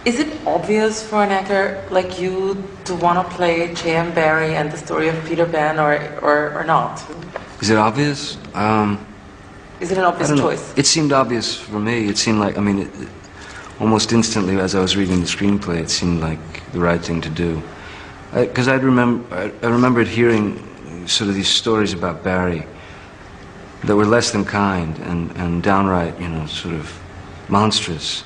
Is it obvious for an actor like you to want to play J.M. Barrie and the story of Peter Pan, or not? Is it obvious? Is it an obvious choice? It seemed obvious for me. It seemed like, I mean, almost instantly as I was reading the screenplay, it seemed like the right thing to do. Because I remembered hearing sort of these stories about Barrie that were less than kind and downright, you know, sort of monstrous.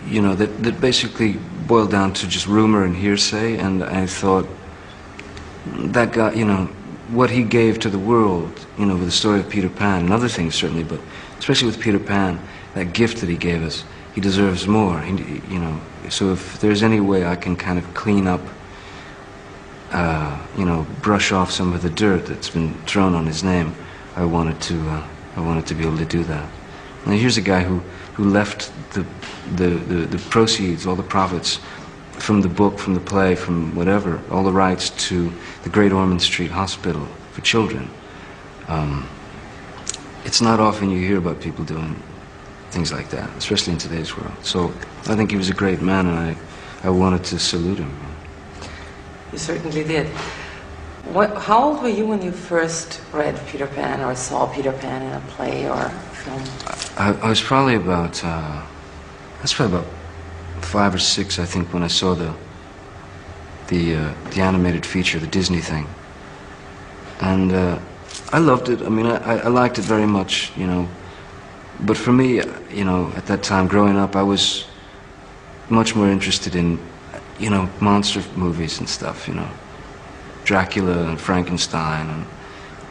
You know, that basically boiled down to just rumor and hearsay, and I thought, that guy, you know, what he gave to the world, you know, with the story of Peter Pan, and other things certainly, but especially with Peter Pan, that gift that he gave us, he deserves more, you know. So if there's any way I can kind of clean up, you know, brush off some of the dirt that's been thrown on his name, I wanted to be able to do that. Now here's a guy who left the proceeds, all the profits from the book, from the play, from whatever, all the rights to the Great Ormond Street Hospital for children. It's not often you hear about people doing things like that, especially in today's world. So I think he was a great man, and I wanted to salute him. You certainly did. How old were you when you first read Peter Pan or saw Peter Pan in a play or film? I was probably about, that's probably about 5 or 6, I think, when I saw the animated feature, the Disney thing. And I loved it. I mean, I liked it very much, you know. But for me, you know, at that time, growing up, I was much more interested in, you know, monster movies and stuff, you know. Dracula and Frankenstein,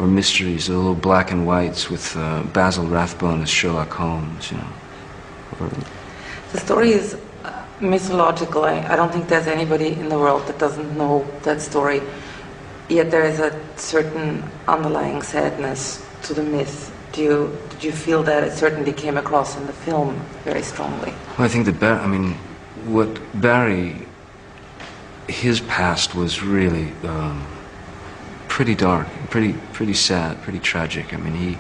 or mysteries, the little black and whites with Basil Rathbone as Sherlock Holmes, you know. The story is mythological. I don't think there's anybody in the world that doesn't know that story. Yet there is a certain underlying sadness to the myth. Did you feel that? It certainly came across in the film very strongly. Well, I think that what Barrie, his past was really pretty dark, pretty sad, pretty tragic. I mean, he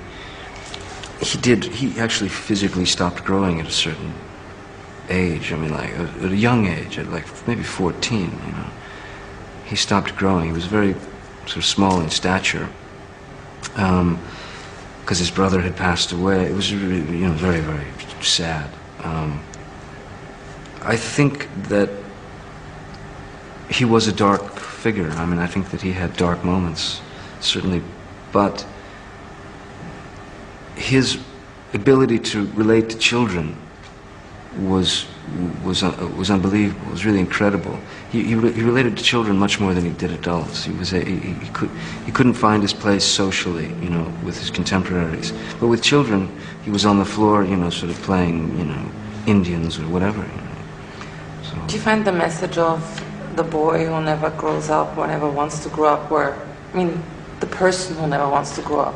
actually physically stopped growing at a certain age. I mean, like at a young age, at like maybe 14, you know. He stopped growing. He was very sort of small in stature, because his brother had passed away. It was really, you know, very, very sad. I think that he was a dark figure. I mean, I think that he had dark moments, certainly, but his ability to relate to children was unbelievable. It was really incredible. He related to children much more than he did adults. He couldn't find his place socially, you know, with his contemporaries. But with children, he was on the floor, you know, sort of playing, you know, Indians or whatever. You know. So. Do you find the message of the boy who never grows up or never wants to grow up, or, I mean, the person who never wants to grow up,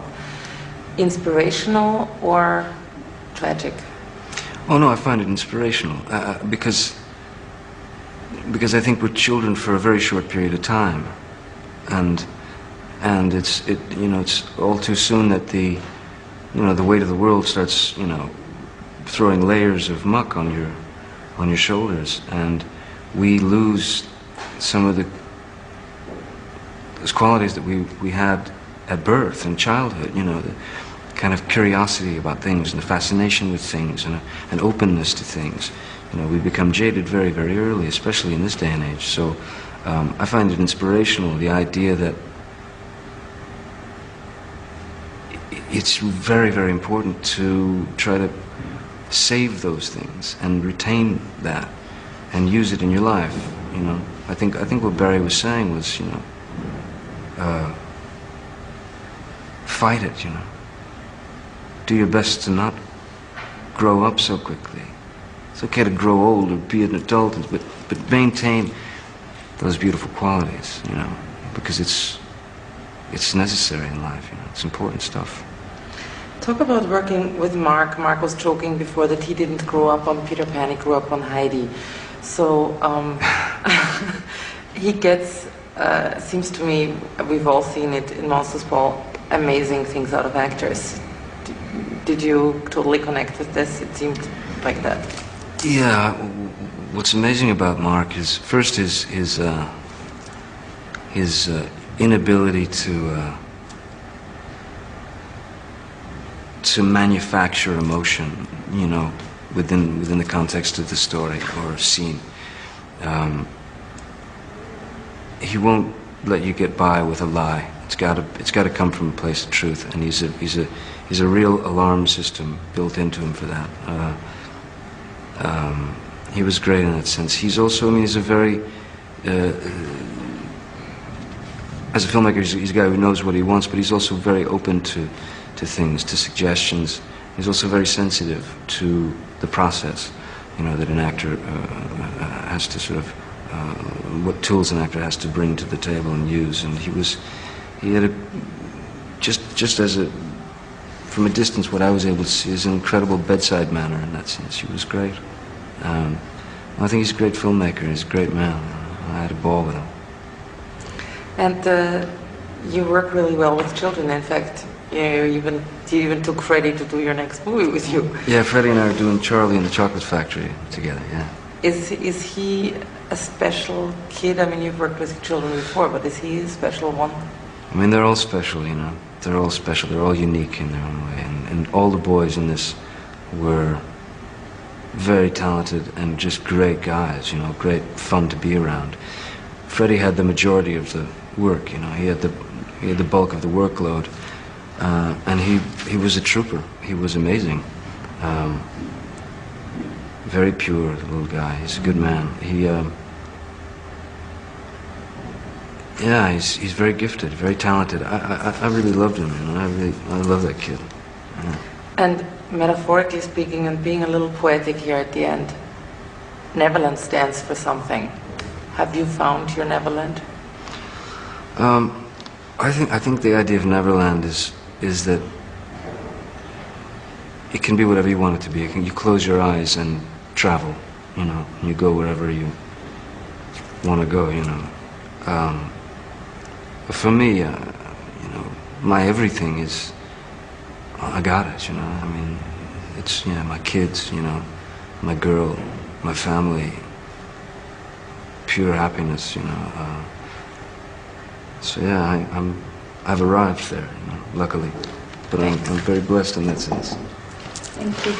inspirational or tragic? Oh no, I find it inspirational because I think we're children for a very short period of time, and it's all too soon that the weight of the world starts, you know, throwing layers of muck on your shoulders, and we lose some of those qualities that we had at birth and childhood, you know, the kind of curiosity about things and the fascination with things and an openness to things. You know, we become jaded very, very early, especially in this day and age. So I find it inspirational, the idea that it's very, very important to try to save those things and retain that and use it in your life. You know, I think what Barrie was saying was, you know, fight it. You know, do your best to not grow up so quickly. It's okay to grow old or be an adult, but maintain those beautiful qualities. You know, because it's necessary in life. You know, it's important stuff. Talk about working with Mark. Mark was joking before that he didn't grow up on Peter Pan, he grew up on Heidi. So he gets, seems to me, we've all seen it in Monsters Ball, amazing things out of actors. Did you totally connect with this? It seemed like that. Yeah, what's amazing about Mark is first his inability to manufacture emotion, you know, within the context of the story or scene. He won't let you get by with a lie. It's got to come from a place of truth, and he's a real alarm system built into him for that. He was great in that sense. He's also, I mean, he's a very as a filmmaker, he's a guy who knows what he wants, but he's also very open to things, to suggestions. He's also very sensitive to the process, you know, that an actor has to sort of, what tools an actor has to bring to the table and use. And he had just as a, from a distance, what I was able to see is an incredible bedside manner in that sense. He was great. I think he's a great filmmaker. He's a great man. I had a ball with him. And you work really well with children. In fact, you even took Freddie to do your next movie with you. Yeah, Freddie and I are doing Charlie and the Chocolate Factory together. Yeah. Is he a special kid? I mean, you've worked with children before, but is he a special one? I mean, they're all special, you know. They're all special. They're all unique in their own way. And all the boys in this were very talented and just great guys, you know, great fun to be around. Freddie had the majority of the work, you know. He had the bulk of the workload, and he was a trooper. He was amazing. Very pure, the little guy. He's a good man. Yeah, he's very gifted, very talented. I really loved him, you know. I love that kid. Yeah. And metaphorically speaking, and being a little poetic here at the end, Neverland stands for something. Have you found your Neverland? I think the idea of Neverland is that it can be whatever you want it to be. You close your eyes and travel, you know. You go wherever you want to go, you know. For me, you know, my everything is, I got it, you know. I mean, it's, you know, my kids, you know, my girl, my family, pure happiness, you know. So yeah, I've arrived there, you know, luckily. But I'm very blessed in that sense. Thank you.